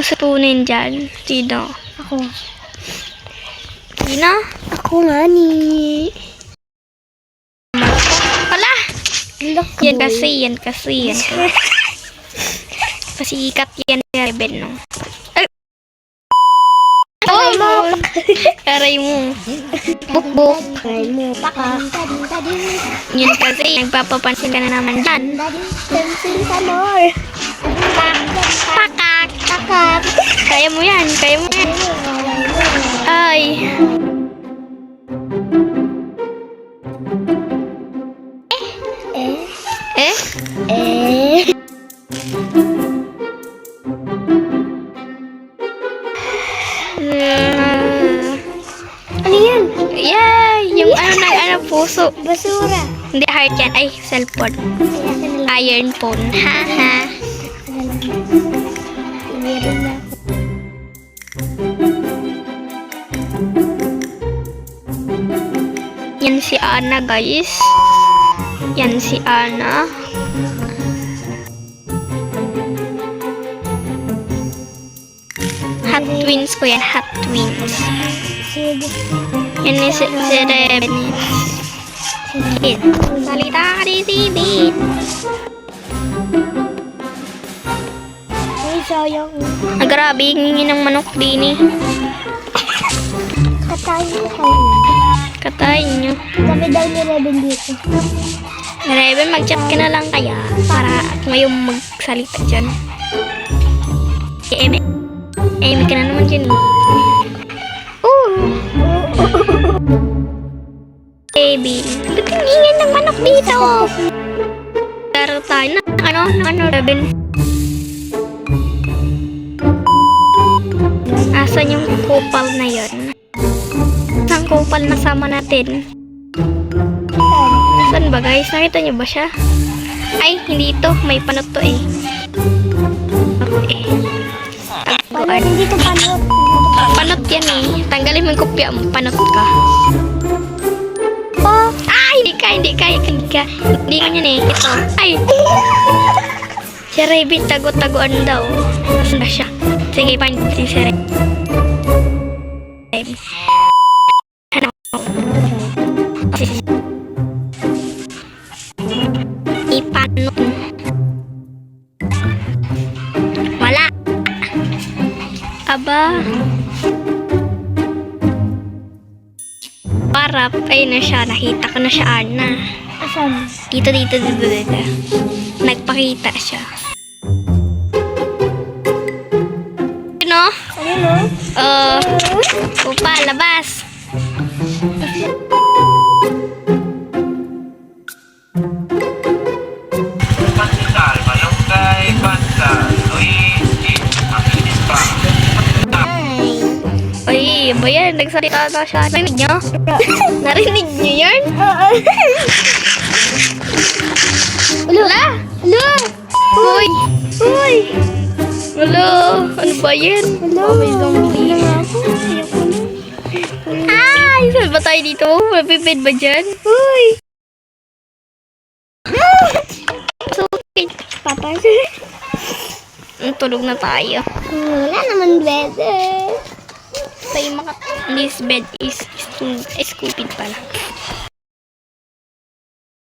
Ang sutunin dyan. Sino? Ako. Sino? Ako nga ni. Wala! Look, Yan boy. kasi. Pasikat yan si Rebel, no? Ay! Aray mo. Aray mo. Buk-buk. Aray mo. Paka. Yun kasi, nagpapapansin ka na naman dyan. Pensil ka more. Pakak! Pakak. Kaya mo yan. Ay! Eh? Ano yan? Yay! Yung puso. Basura. Hindi heart yan. Ay, cellphone. Iron phone. Haha. Meron na. Yan si Ana, guys. Yan si Ana. Hot twins ko yan. Hot twins. Sige. Yan ni si Rebel. Salita ka di si Bin. Ay, sayang. Grabe, hingi ng manok din eh. Katayin ko kayo. Katayin nyo. Dami daw ni Rebel dito. Rebel, mag-chat ka na lang kaya para ngayong magsalita dyan. Eme ka na naman dyan. Baby, ba't hingin ng manok dito? Laro tayo na. Ano, Rebel? Asan yung kupal na yon? Ang kupal na sama natin. Saan ba guys? Nakita niyo ba siya? Ay, hindi ito. May panot to eh. Taguan. Hindi ko panot. Panot yan eh. Tanggalin mo yung kopya mo. Panot ka. Oh! Ah! Hindi ka. Hindi ka yan eh. Ito. Ay! Si Rabbit, tago-taguan daw. Saan ba siya? Sige, pansin si Rabbit. Ipanot. Wala. Aba. Parap. Ayun na siya. Nakita ko na siya, Ana. Asan? Dito. Nagpakita siya. Ano? Ano? Upa, labas. Pandesal, malunggay, pandesal, Luigi, makinis pa. Uy, ba yan? Nagsalita na siya. Narinig niyo? Narinig niyo yan? Wala! Uy! Wala! Ano ba yan? May zombie. Ay! Saan ba tayo dito? Mapipid ba dyan? Uy! Okay. Papa. Tulog na tayo. Wala naman bebe. This bed is stupid pala.